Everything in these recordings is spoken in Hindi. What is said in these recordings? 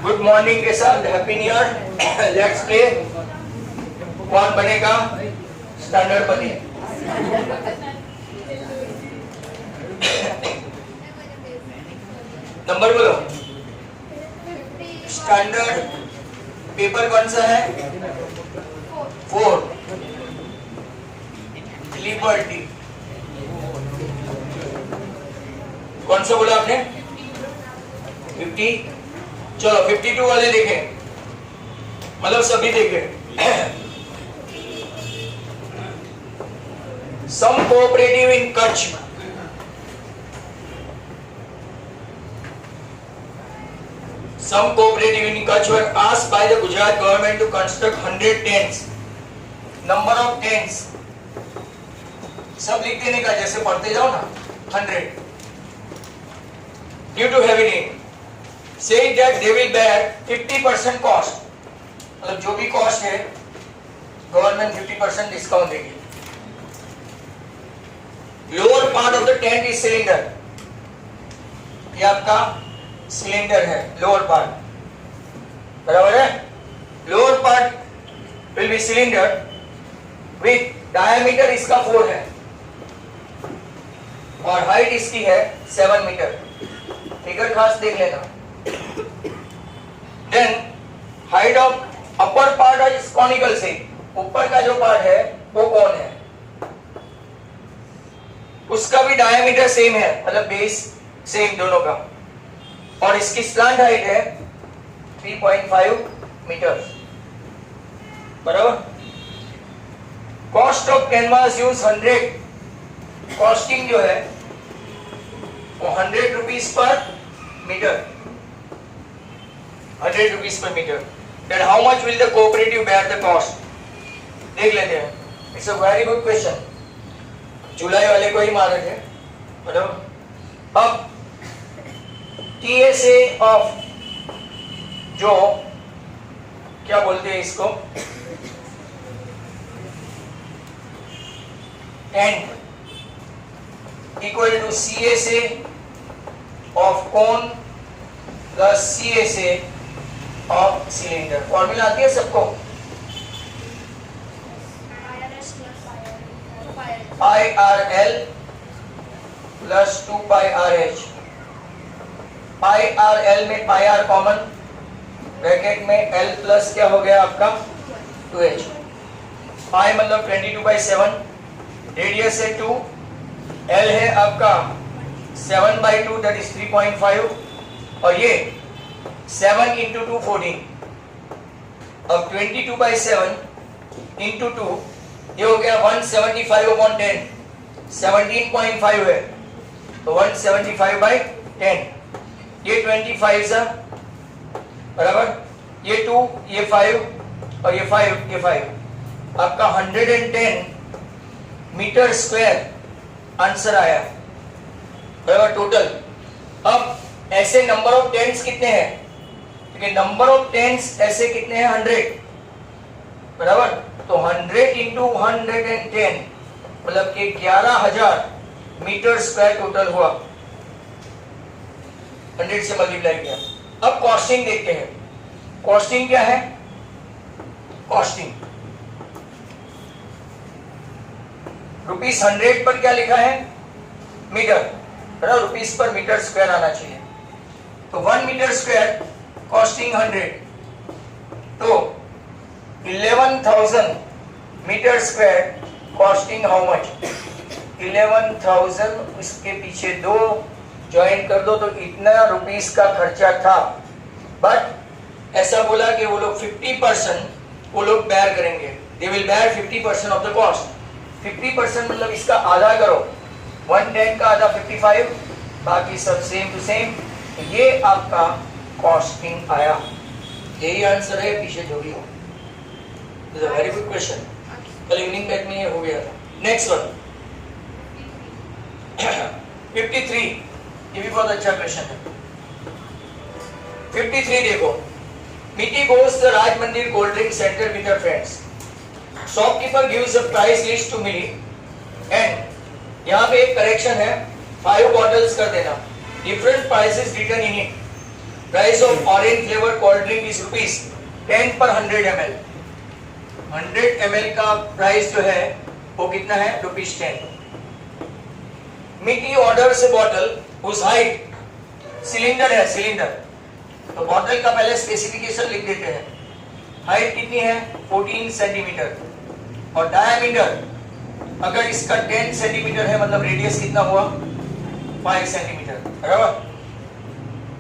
गुड मॉर्निंग के साथ happy new year. Let's play. कौन बनेगा स्टैंडर्ड बने? नंबर बोलो। स्टैंडर्ड पेपर कौन सा है? 4। लिबर्टी कौन सा बोला आपने? 50। चलो 52 वाले देखें, मतलब सभी देखें। Some cooperative in Kutch Some cooperative in Kutch were asked by the Gujarat government to construct 100 tents. Number of tents सब लिख देने का, जैसे पढ़ते जाओ ना। 100 due to heavy rain, saying that they will bear 50% cost. मतलब जो भी कॉस्ट है गवर्नमेंट 50% डिस्काउंट देगी। Lower part of the tent is cylinder. ये आपका सिलेंडर है, लोअर पार्ट, बराबर है। Lower part will be cylinder with diameter इसका 4 है और हाइट इसकी है 7 मीटर। फिगर खास देख लेना। Then height of upper part is conical से, ऊपर का जो पार्ट है वो कौन है, उसका भी डायमीटर सेम है, मतलब बेस सेम दोनों का, और इसकी स्लैंट हाइट है 3.5 मीटर, बराबर। Cost of canvas use 100। Costing जो है वो 100 rupees per metre, 100 rupees per metre. Then how much will the cooperative bear the cost? देख लेते हैं। It's a very good question, जुलाई वाले को ही मारे थे, बराबर। अब TSA ऑफ जो क्या बोलते हैं इसको, tent equal to CSA of cone plus CSA of cylinder. Formula आती है सबको? IRL plus 2πRH। IRL में πr कॉमन, ब्रैकेट में L प्लस क्या हो गया आपका 2H। पाई मतलब 22/7, रेडियस है 2, L है आपका 7/2 दैट इज 3.5, और ये 7 × 2 14। अब 22/7 × 2 ये हो गया 175/10, 17.5 है तो 175/10। ये 25 है, बराबर। ये 2, ये 5 और ये 5, ये 5। आपका 110 मीटर स्क्वायर आंसर आया, बराबर, टोटल। अब ऐसे नंबर ऑफ टेंट्स कितने हैं? क्योंकि नंबर ऑफ टेंट्स ऐसे कितने हैं? 100, बराबर। तो 100 × 110 मतलब कि 11,000 मीटर स्क्वायर टोटल हुआ, 100 से मल्टीप्लाई किया। अब कॉस्टिंग देखते हैं। कॉस्टिंग क्या है? कॉस्टिंग ₹100 पर क्या लिखा है? मीटर, बराबर। रुपीस पर मीटर स्क्वायर आना चाहिए, तो 1 मीटर स्क्वायर कॉस्टिंग 100, तो 11,000 metre square costing how much? 11,000, इसके पीछे 2 ज्वाइन कर दो तो इतना रुपीस का खर्चा था। बट ऐसा बोला कि वो लोग 50% वो लोग बेयर करेंगे, they will bear 50% of the cost. 50% मतलब इसका आधा करो, 110 का आधा 55, बाकी सब सेम टू सेम। ये आपका कॉस्टिंग आया, यही आंसर है, पीछे जो भी हो। It's a very good question, कल इवनिंग बैच में ये हो गया था। नेक्स्ट वन 53, ये भी बहुत अच्छा क्वेश्चन है। 53 देखो। Meeting goes the Raj Mandir Cold Drink Center with her friends. Shopkeeper gives a price list to Millie and यहाँ पे एक करेक्शन है, 5 बॉटल्स कर देना, different prices return in it. Price of orange flavour cold drink is rupees 10 पर 100 ml। 100 ml का प्राइस जो है वो कितना है, रुपीज 10। मिकी ऑर्डर से बॉटल उस हाइट, सिलेंडर है सिलेंडर, तो बॉटल का पहले स्पेसिफिकेशन लिख देते हैं। हाइट कितनी है 14 सेंटीमीटर और डायमीटर अगर इसका 10 सेंटीमीटर है मतलब रेडियस कितना हुआ 5 सेंटीमीटर, बराबर।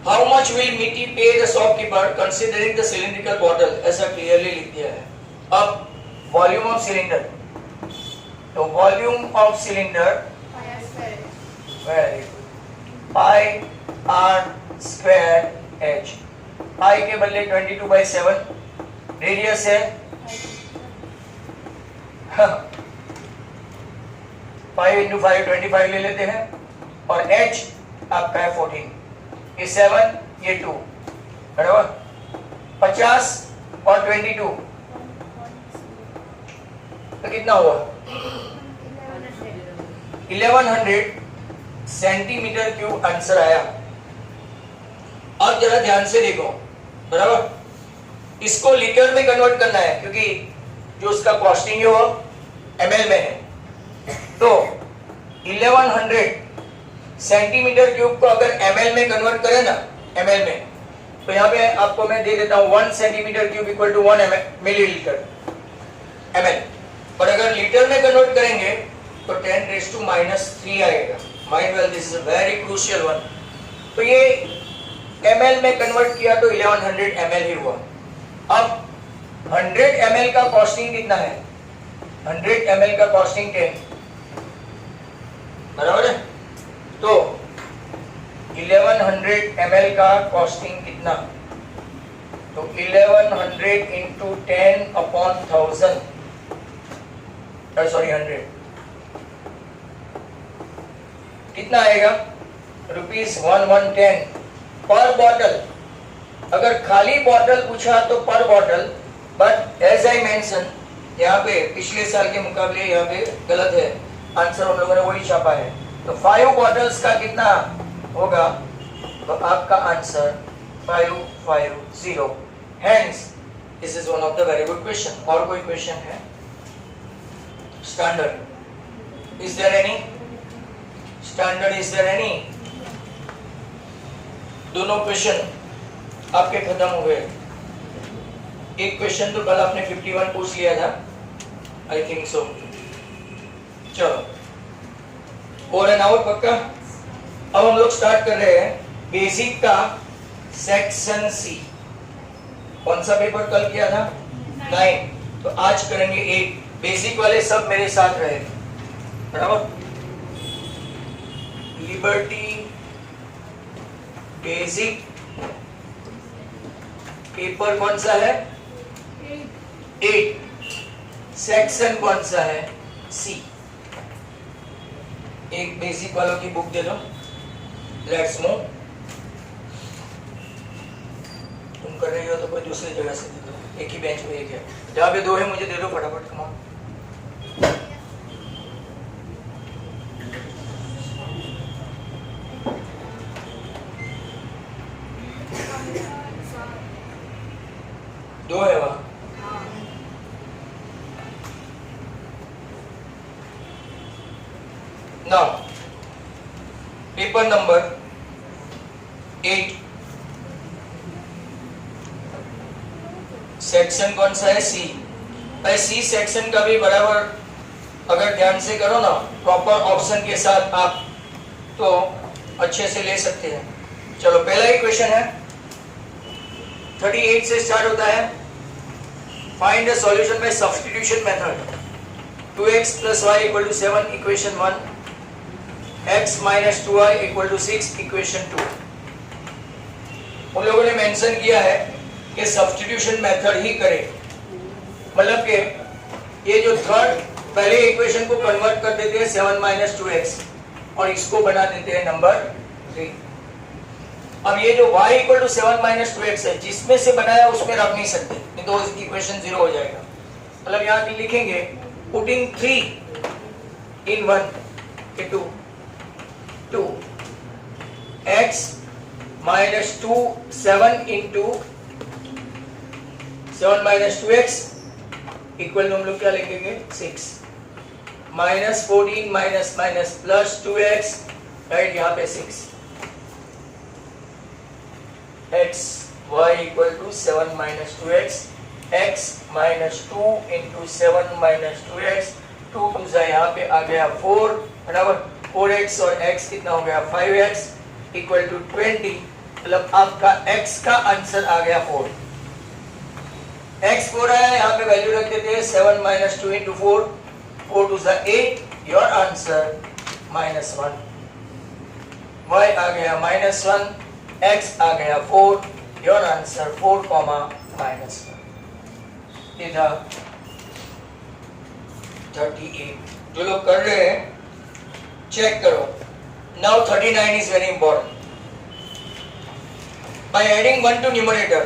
How much will Mickey pay the shopkeeper considering the cylindrical bottle, ऐसा क्लियरली लिख दिया है। अब वॉल्यूम ऑफ सिलेंडर, तो volume of cylinder very good, pi r square h. Pi के बदले 22/7, रेडियस है 5 × 5 25 ले लेते हैं और h आपका है 14, ये 7 ये 2, बराबर। 50 और 22 तो कितना हुआ 1100 सेंटीमीटर क्यूब आंसर आया। अब जरा ध्यान से देखो, बराबर। इसको लीटर में कन्वर्ट करना है क्योंकि जो उसका कॉस्टिंग है वो ml में है, तो 1100 सेंटीमीटर क्यूब को अगर ml में कन्वर्ट करें ना, ml में, तो यहाँ पे आपको मैं दे देता हूँ 1 centimetre cube equal to 1 millilitre ml, और अगर लीटर में कन्वर्ट करेंगे तो 10⁻³ आएगा। Mind well, this is a very crucial one. तो ये ml में कन्वर्ट किया तो 1100 ml ही हुआ। अब 100 ml का कॉस्टिंग कितना है, 100 ml का कॉस्टिंग 10, बराबर है। तो 1100 ml का कॉस्टिंग कितना, तो 1100 इंटू 10/1000, सॉरी 100, कितना आएगा ₹110 पर बॉटल। अगर खाली बॉटल पूछा तो पर bottle, but as I mention यहाँ पे पिछले साल के मुकाबले यहाँ पे गलत है आंसर, हम लोगों ने वही छापा है। तो 5 बॉटल्स का कितना होगा, तो आपका answer 550। Hence this is one of the very good question. और कोई क्वेश्चन है standard, is there any standard, is there any? दोनों क्वेश्चन आपके खत्म हुए। एक क्वेश्चन तो कल आपने 51 पूछ लिया था, आई थिंक सो। चलो और एन आउट पक्का। अब हम लोग स्टार्ट कर रहे हैं बेसिक का सेक्शन सी। कौन सा पेपर कल किया था 9, तो आज करेंगे 8। बेसिक वाले सब मेरे साथ रहे, बराबर। लिबर्टी बेसिक पेपर कौन सा है 8, सेक्शन कौन सा है सी। एक बेसिक वालों की बुक दे दो, लेट्स मूव। तुम कर रही हो तो कोई दूसरी जगह से दे दो, एक ही बेंच पे एक है, जहाँ पे 2 है मुझे दे दो फटाफट, कम ऑन। दो है वहां। नाउ पेपर नंबर 8, सेक्शन कौन सा है सी। भाई सी सेक्शन का भी बराबर अगर ध्यान से करो ना, प्रॉपर ऑप्शन के साथ आप, तो अच्छे से ले सकते हैं। चलो पहला ही क्वेश्चन है, 38 से स्टार्ट होता है। Find the solution bye substitution method. 2x + y = 7 equation 1, x - 2y = 6 equation 2। उन लोगों ने मेंशन किया है कि सब्स्टिट्यूशन मेथड ही करें, मतलब कि ये जो थर्ड पहले इक्वेशन को कन्वर्ट कर देते हैं 7 - 2x और इसको बना देते हैं नंबर 3। अब ये जो y = 7 - 2x है, जिसमें से बनाया उसमें रख नहीं सकते, नहीं तो इक्वेशन 0 हो जाएगा। मतलब यहाँ पे लिखेंगे पुटिंग 3 in 1 के 2 x minus 2 7 into 7 minus 2x equal to हम लोग क्या लिखेंगे 6 minus 14 minus minus plus 2x right यहाँ पे 6 x y equal to 7 minus 2x x minus 2 into 7 minus 2x 2 टू सा यहाँ पे आ गया 4 बराबर 4x और x कितना हो गया 5x इक्वल टू 20 मतलब आपका x का आंसर आ गया 4 x 4 आया यहाँ पे वैल्यू रख देते हैं 7 माइनस 2 इंटू 4 4 टू सा 8 योर आंसर माइनस 1 y आ गया माइनस 1 x आ गया 4 योर आंसर 4 कॉमा माइनस 1 ये था 38 जो लोग कर रहे हैं चेक करो now 39 is very important by adding 1 to numerator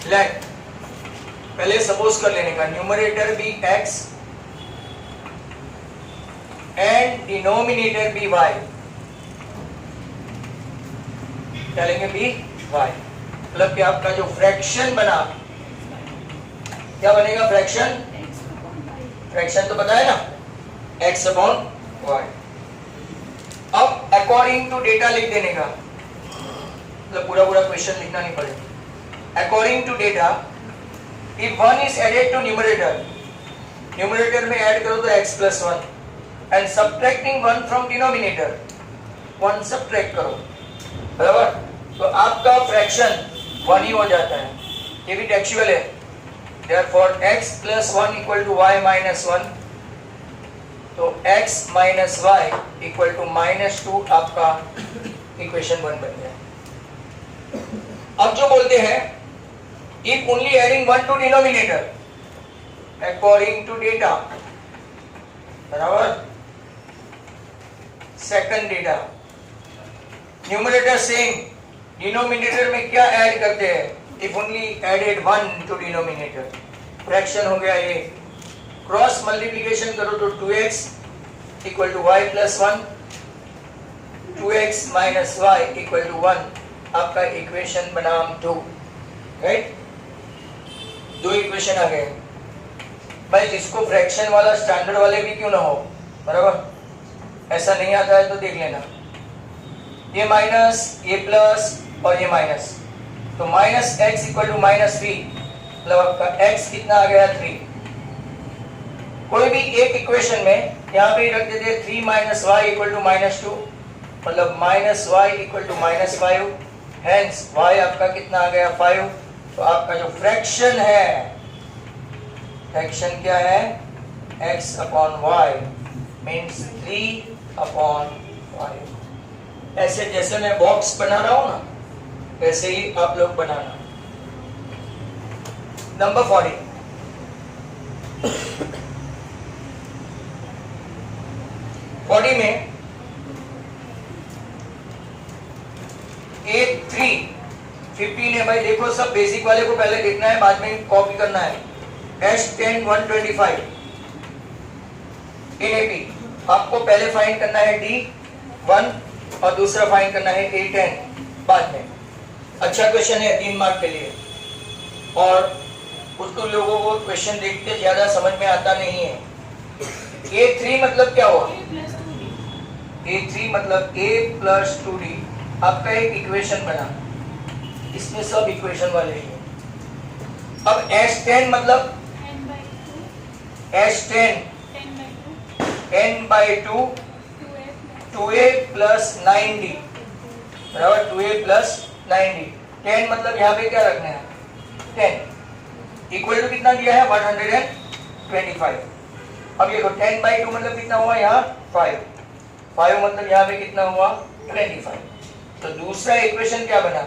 let पहले सपोज कर लेने का न्यूमरेटर भी x एंड डिनोमिनेटर भी y क्या लेंगे भी y मतलब कि आपका जो फ्रैक्शन बना क्या बनेगा फ्रैक्शन तो पता है ना x अपॉन y अब अकॉर्डिंग टू डेटा लिख देने का मतलब पूरा क्वेश्चन लिखना नहीं पड़ेगा according to data if 1 is added to numerator में ऐड करो तो x plus 1 and subtracting 1 from denominator 1 subtract करो बराबर तो आपका फ्रैक्शन 1 ही हो जाता है ये भी टेक्सचुअल है therefore x plus 1 equal to y minus 1 तो x minus Y equal to minus 2 आपका इक्वेशन 1 बन गया अब जो बोलते हैं if only adding 1 to denominator according to data बराबर second data numerator same denominator में क्या ऐड करते हैं if only added 1 to denominator fraction हो गया ये क्रॉस मल्टीप्लिकेशन करो तो 2x equal to y plus 1 2x minus y equal to 1 आपका इक्वेशन बना 2 राइट 2 इक्वेशन आ गए भाई जिसको फ्रैक्शन वाला स्टैंडर्ड वाले भी क्यों ना हो बराबर ऐसा नहीं आता है तो देख लेना ये माइनस ये प्लस और ये माइनस तो minus x equal to minus 3 मतलब आपका x कितना आ गया 3 कोई भी एक इक्वेशन में यहाँ पे रख देते 3 minus Y equal to minus 2 मतलब minus Y equal to minus 5 hence y आपका कितना आ गया 5 तो आपका जो फ्रैक्शन है फ्रैक्शन क्या है x upon y means 3 upon 5 ऐसे जैसे मैं बॉक्स बना रहा हूँ ना वैसे ही आप लोग बनाना नंबर 40 40 में 8 3 15 है भाई देखो सब बेसिक वाले को पहले देखना है बाद में कॉपी करना है S10 125 इन AP आपको पहले फाइंड करना है D1 और दूसरा फाइंड करना है A10 बाद में अच्छा क्वेश्चन है 3 मार्क के लिए और उसको लोगों को क्वेश्चन देख के ज्यादा समझ में आता नहीं है A3 मतलब क्या हुआ A3 मतलब A प्लस 2D आपका एक इक्वेशन बना इसमें सब इक्वेशन वाले ही हैं अब S10 मतलब S10 n by 2 2a plus 9d बराबर 2a प्लस 9d 10 मतलब यहाँ पे क्या रखना है 10 इक्वल टू कितना दिया है 125 अब देखो 10 by 2 मतलब कितना हुआ यहाँ 5 मतलब यहाँ पे कितना हुआ 25 तो दूसरा इक्वेशन क्या बना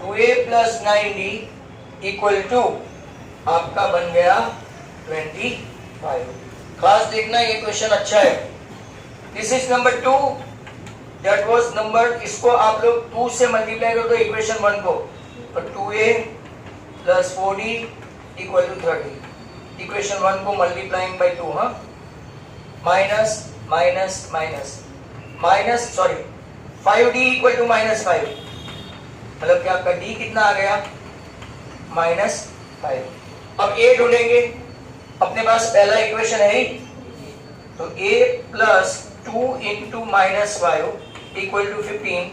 2a plus 9d equal to आपका बन गया 25 खास देखना ये क्वेश्चन अच्छा है this is number 2 that was number इसको आप लोग 2 से मल्टीप्लाई करो तो इक्वेशन 1 को तो 2a plus 4d equal to 30 equation 1 को मल्टीप्लाइंग बाय 2 हाँ minus minus minus minus sorry 5d equal to -5, मतलब कि आपका d कितना आ गया -5। अब a ढूंढेंगे, अपने पास पहला इक्वेशन है ही, तो a plus 2 into -5 equal to 15,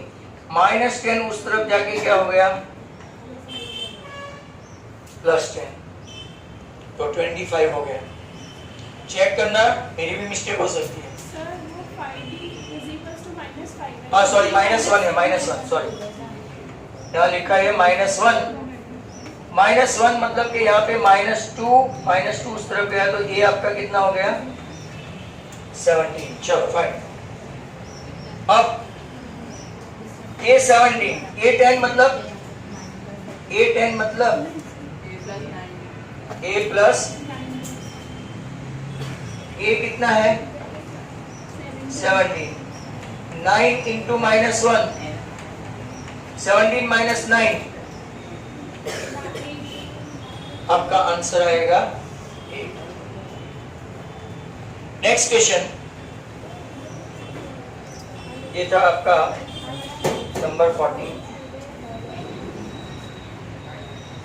-10 उस तरफ जाके क्या हो गया +10, तो 25 हो गया। चेक करना, मेरी भी मिस्टेक हो सकती है। सर वो 5d is equals to -5 हाँ सॉरी -1 है, -1 सॉरी, यहाँ लिखा है -1, -1 मतलब कि यहाँ पे -2 उस तरफ गया, तो ये आपका कितना हो गया 17। चलो फाइन। अब ये 17, ये 10 मतलब a प्लस a कितना है 17, 9 इंटू -1, 17 माइनस 9, आपका आंसर आएगा 8। नेक्स्ट क्वेश्चन, ये था आपका नंबर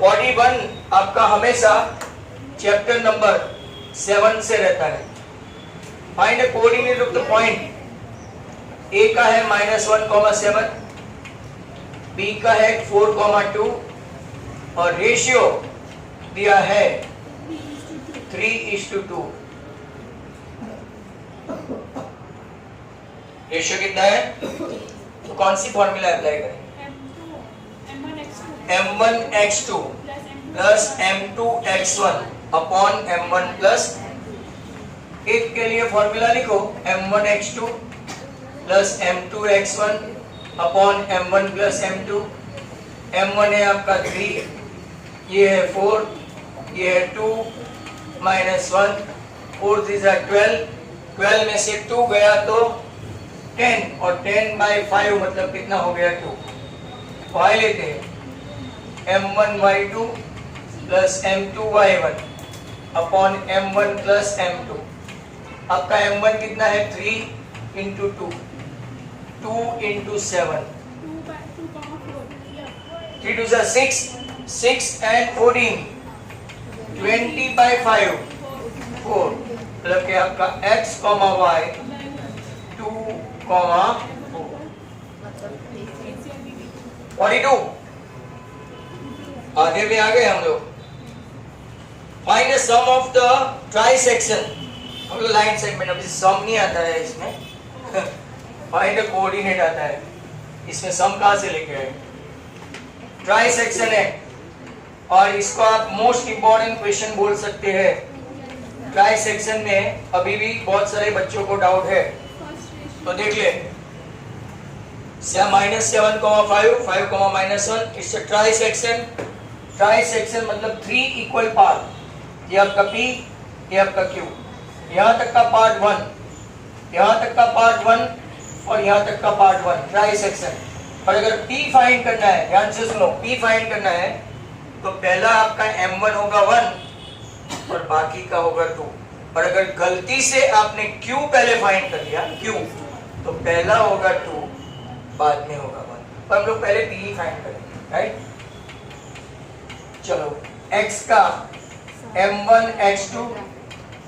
41 आपका हमेशा चैप्टर नंबर 7 से रहता है। Find the coordinate of the point. A का है -1,7, बी का है 4,2 और रेशियो दिया है 3:2। रेशियो कितना है, तो कौन सी फॉर्मूला अप्लाई करें, m1x2 plus m2x1 upon m1 plus, एक के लिए फॉर्मूला लिखो, m1x2 plus m2x1 upon m1 plus m2। m1 है आपका 3, ये है 4, ये है 2 -1, 4 is 12, 12 में से 2 गया तो 10, और 10/5 मतलब कितना हो गया 2। y लेते हैं, m1y2 plus m2y1 upon m1 plus m2। आपका m1 कितना है 3 इंटू 2, 2 इंटू 7, 3 2 6, 6 and 14, 20/5, 4, मतलब कि आपका x, y 2, 4, 42। आगे भी आ गए हम लोग। Find the sum of the trisection, हम लोग लाइन सेगमेंट, अभी सम नहीं आता है इसमें फाइंड द कोऑर्डिनेट आता है, इसमें सम कहां से लेके आए। ट्राइसेक्शन है, और इसको आप मोस्ट इंपॉर्टेंट क्वेश्चन बोल सकते हैं। ट्राइसेक्शन में अभी भी बहुत सारे बच्चों को डाउट है, तो देख ले, -7, 5, 5, -1, इट्स अ ट्राइसेक्शन। ट्राइसेक्शन मतलब 3 इक्वल पार्ट, ये आपका P, ये आपका Q, यहाँ तक का पार्ट 1, यहाँ तक का पार्ट 1 और यहाँ तक का पार्ट 1, ट्राइसेक्शन। और अगर P फाइंड करना है, ध्यान से सुनो, P फाइंड करना है तो पहला आपका M1 होगा 1 और बाकी का होगा 2। और अगर गलती से आपने Q पहले फाइंड कर लिया, Q, तो पहला होगा 2, बाद में होगा 1। पर हम लोग पहले P ही फाइंड करेंगे, राइट। चलो, x का m1x2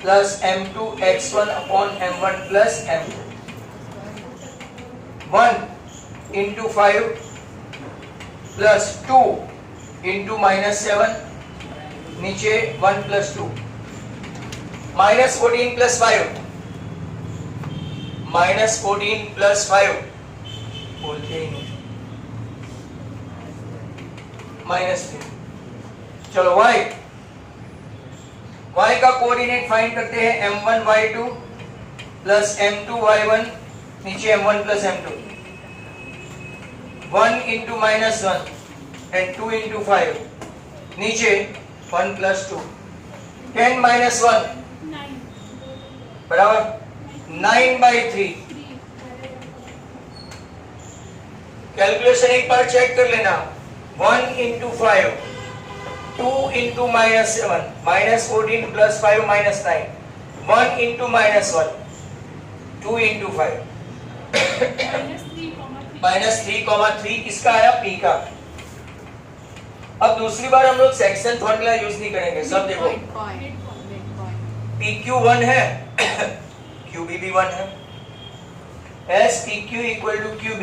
plus m2x1 upon m1 plus m2, 1 into 5 plus 2 into -7, नीचे 1 प्लस 2, -14 प्लस 5, -14 प्लस 5 बोलते ही नहीं, -3। चलो y का कोऑर्डिनेट फाइंड करते हैं, m1y2 प्लस m2y1, नीचे m1 plus m2, 1 into -1 and 2 into 5, नीचे 1 प्लस 2, 10 -1 बराबर 9/3। कैलकुलेशन एक बार चेक कर लेना, 1 into 5, 2 into -7, -14 plus 5 -9, 1 into -1, 2 into 5, -3,3 किसका आया? P का। अब दूसरी बार हम लोग सेक्शन फॉर्मूला यूज नहीं करेंगे, सब देखो PQ1 है QB भी 1 है, as PQ equal to QB,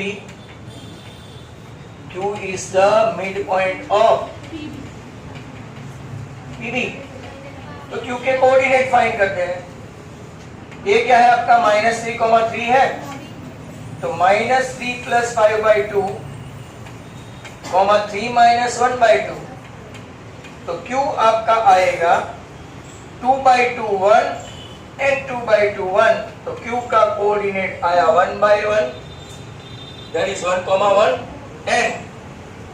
Q is the midpoint of PB, तो Q के कोऑर्डिनेट फाइंड करते हैं। ये क्या है आपका? -3,3 है, तो -3 + 5/2, 3 - 1/2, तो Q आपका आएगा 2/2 1 and 2/2 1, तो Q का कोऑर्डिनेट आया 1/1, that is 1,1, and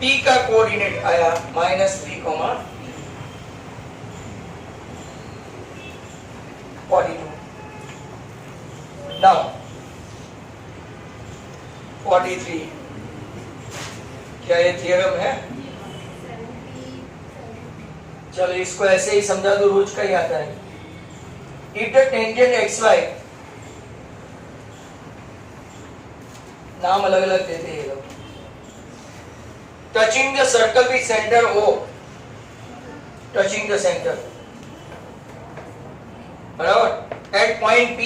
P का कोऑर्डिनेट आया -3,42। Now 43, क्या ये थियरम है? चलो इसको ऐसे ही समझा दो, रोज का ही आता है। If the tangent xy, नाम अलग अलग देते हैं ये लोग, touching the circle with center O, touching the center, बराबर, at point P,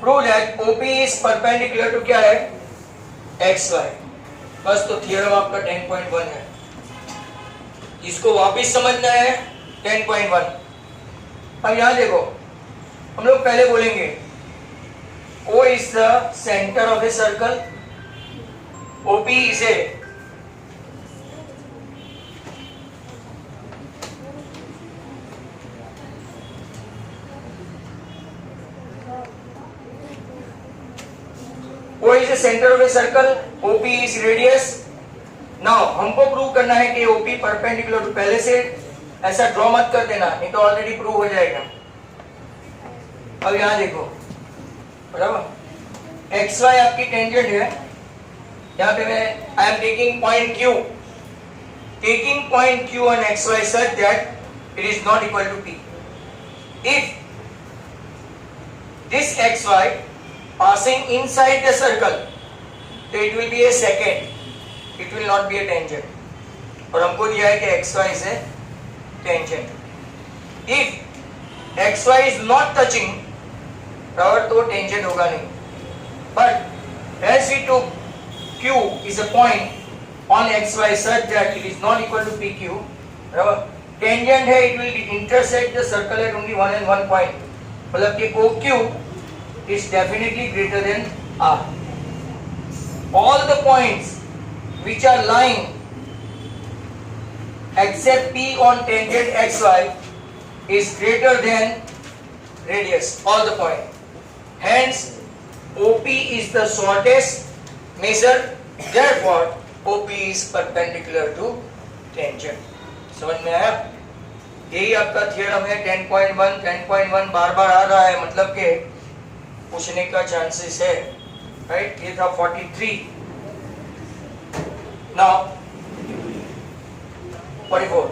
prove that OP is perpendicular to क्या है? XY। बस तो थियरम आपका 10.1 है, इसको वापस समझना है 10.1। अब यहां देखो, हम लोग पहले बोलेंगे O is the center of a circle, OP is a O is the center of a circle, OP is radius। Now हमको प्रूव करना है कि OP परपेंडिकुलर टू, पहले से ऐसा ड्रॉ मत कर देना, नहीं तो ऑलरेडी प्रूव हो जाएगा। अब यहां देखो, बराबर, XY आपकी टेंजेंट है, यहाँ पे मैं I am taking point Q, taking point Q on XY such that it is not equal to P. If this XY passing inside the circle, तो it will be a secant, it will not be a tangent, और हमको दिया है कि XY is a tangent. If XY is not touching, बराबर, तो tangent होगा नहीं, but as we took Q is a point on XY such that it is not equal to PQ, बराबर, tangent है, it will intersect the circle at only one and one point, मतलब कि OQ is definitely greater than R. All the points which are lying except P on tangent XY is greater than radius, all the points. Hence, OP is the shortest measure, therefore OP is perpendicular to tangent. समझ में आया? यही आपका थियरम है 10.1। 10.1 बार बार आ रहा है, मतलब के पूछने का चांसेस है, राइट? ये था 43। नाउ 44।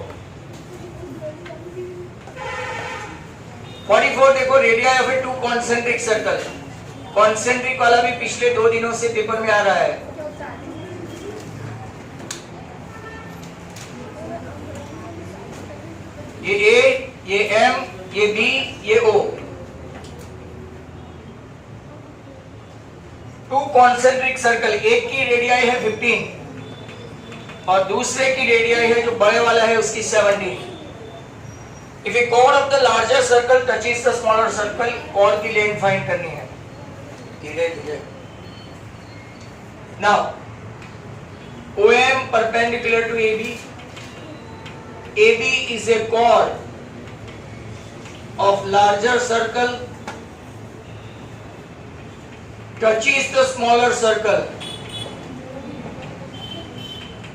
44 देखो, radius of A to concentric circle. Concentric वाला भी पिछले 2 दिनों से पेपर में आ रहा है। ये A, ये M, ये B, ये O, टू कॉन्सेंट्रिक सर्कल। एक की रेडियाई है 15 और दूसरे की रेडियाई है, जो बड़े वाला है, उसकी 17। इफ ए कोड of the larger circle touches the smaller circle, कोड की लेंथ फाइंड करनी है धीरे धीरे। Now OM perpendicular to AB, AB is a chord of larger circle touches the smaller circle.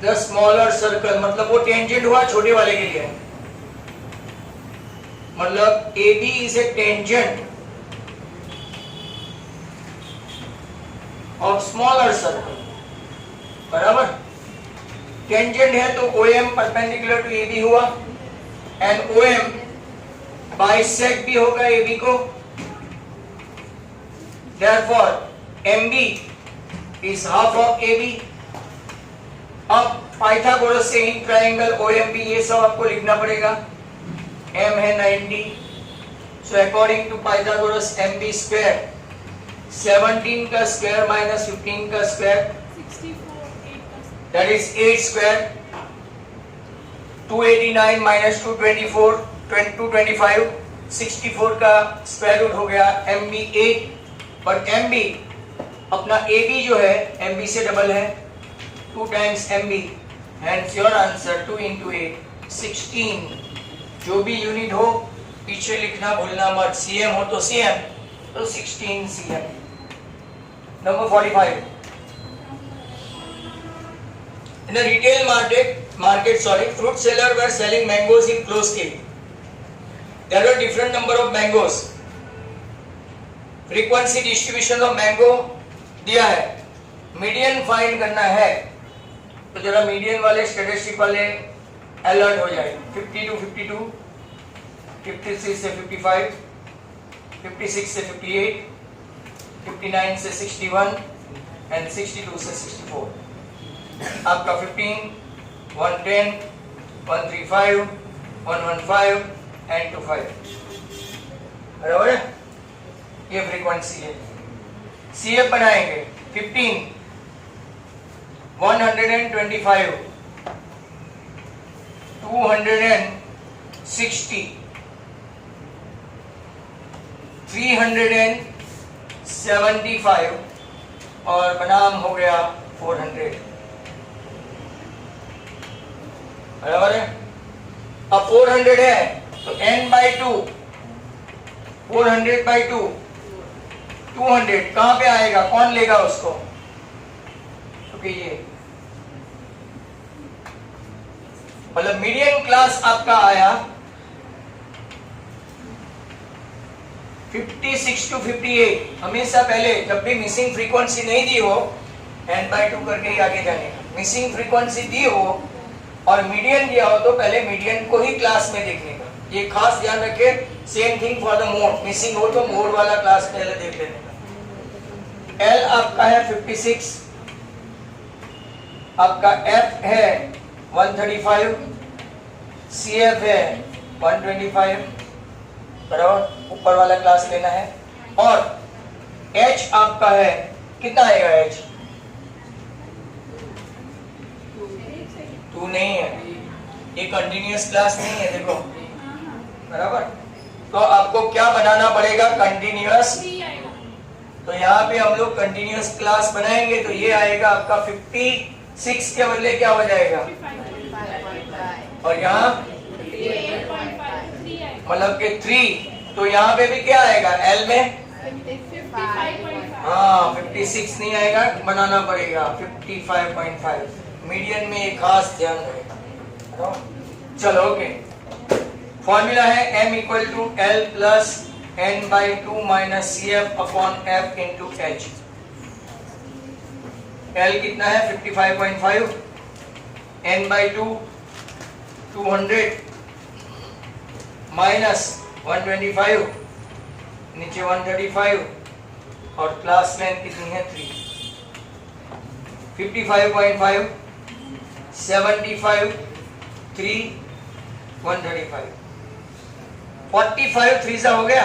The smaller circle मतलब वो टेंजेंट हुआ छोटे वाले के लिए, मतलब AB is a tangent of smaller circle, बराबर। टेंजेंट है तो OM परपेंडिकुलर टू AB हुआ, एंड OM बाइसेक्ट भी होगा AB को, Therefore MB is half of AB. अब पाइथागोरस से इन ट्राइंगल OMB ये सब आपको लिखना पड़ेगा. M है 90. So according to Pythagoras MB square 17 का स्क्वायर माइनस 15 का स्क्वायर 64 8 का that is 8 square. 289 minus 224 225 64 का स्क्वायर रूट हो गया MB 8. पर MB अपना AB जो है MB से डबल है 2 times MB. Hence your answer 2 into 8 16. जो भी यूनिट हो पीछे लिखना भूलना मत. CM हो तो CM तो 16 CM. Number 45. In a retail market, fruit seller were selling mangoes in close cave. There were different number of mangoes. Frequency distribution of mango दिया है. मीडियन फाइंड करना है. तो जरा मीडियन वाले स्टैटिस्टिक वाले अलर्ट हो जाए. 50 to 52, 53 से 55, 56 से 58, 59 से 61 and 62 से 64. आपका 15, 110, 135, 115 and 25. बराबर है. ये फ्रीक्वेंसी है. CF बनाएंगे 15, 125, 260, 375 और बनाम हो गया 400. बराबर है. अब 400 है तो n/2 400/2 200 कहां पे आएगा? कौन लेगा उसको? क्योंकि ये मतलब मीडियम क्लास आपका आया 56 to 58. हमेशा पहले जब भी मिसिंग फ्रीक्वेंसी नहीं दी हो n/2 करके ही आगे जाने का. मिसिंग फ्रीक्वेंसी दी हो और मीडियन दिया हो तो पहले मीडियन को ही क्लास में देखने का. ये खास ध्यान रखे. Same thing for the mode. Missing हो तो मोड वाला क्लास पहले देख लेने का. L आपका है 56, आपका F है 135, CF है 125. बराबर. ऊपर वाला क्लास लेना है. और H आपका है कितना आएगा? H 2 नहीं है. ये कंटिन्यूअस क्लास नहीं है. देखो बराबर. तो आपको क्या बनाना पड़ेगा? कंटिन्यूअस. 3 आएगा. तो यहाँ पे हम लोग कंटिन्यूअस क्लास बनाएंगे तो ये आएगा आपका 56 के बदले क्या हो जाएगा? 55 और यहाँ 8.5 3 आएगा. मतलब के 3. तो यहाँ पे भी क्या आएगा? L में 55.5. हाँ 56 नहीं आएगा. बनाना पड़ेगा 55.5. मीडियन में एक खास ध्यान रहेगा. चलो ओके. फॉर्मूला है M equal to L plus n/2 minus CF upon F into H. L कितना है? 55.5. n/2 200 माइनस 125 नीचे 135 और क्लास लेंथ कितनी है? 3. 55.5 75 3 135 45 3 सा हो गया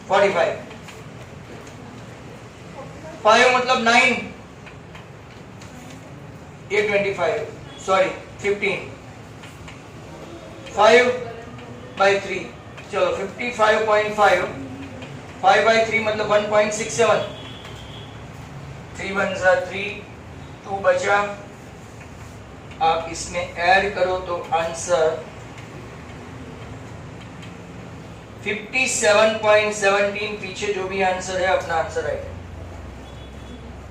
45. 5 मतलब 9. ये 25 सॉरी 15. 5/3. चलो 55.5 5/3 मतलब 1.67. 3 1 3 2 बचा. आप इसमें ऐड करो तो आंसर 57.17. पीछे जो भी आंसर है अपना आंसर है.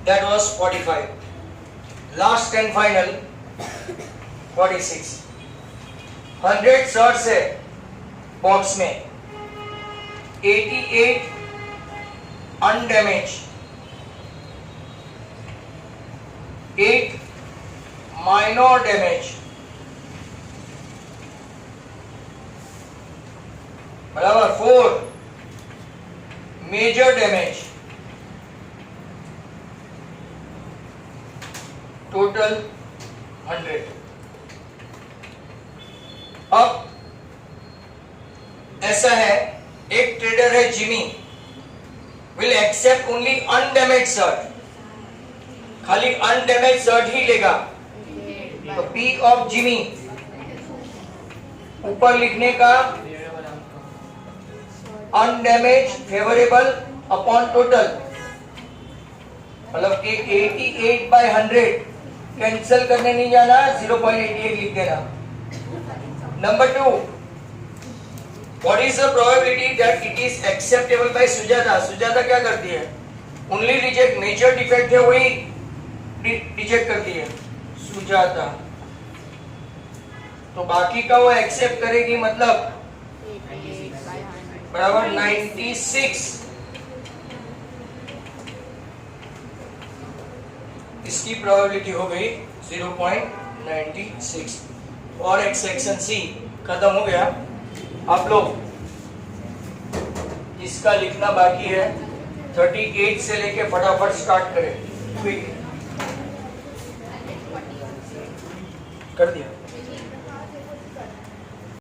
That was 45. Last and final 46. 100 shots है बॉक्स में. 88 अनडैमेज, 8 माइनर डैमेज. बराबर. 4 मेजर डैमेज टोटल 100। अब ऐसा है, एक ट्रेडर है Jimmy, will accept only undamaged shirt, खाली अनडैमेज शर्ट ही लेगा। तो पी ऑफ जिमी ऊपर लिखने का अनडैमेज फेवरेबल अपॉन टोटल, मतलब कि 88/100 कैंसिल करने नहीं जाना, 0.88 लिख देना। Number 2, what is the probability that it is acceptable bye Sujata. Sujata क्या करती है, ओनली रिजेक्ट, मेजर डिफेक्ट है वही रिजेक्ट करती है सुजाता, तो बाकी का वो एक्सेप्ट करेगी, मतलब बराबर 96। इसकी प्रोबेबिलिटी हो गई 0.96 और एक सेक्शन सी खत्म हो गया। आप लोग इसका लिखना बाकी है, 38 से लेके फटाफट स्टार्ट करें, क्विक कर दिया।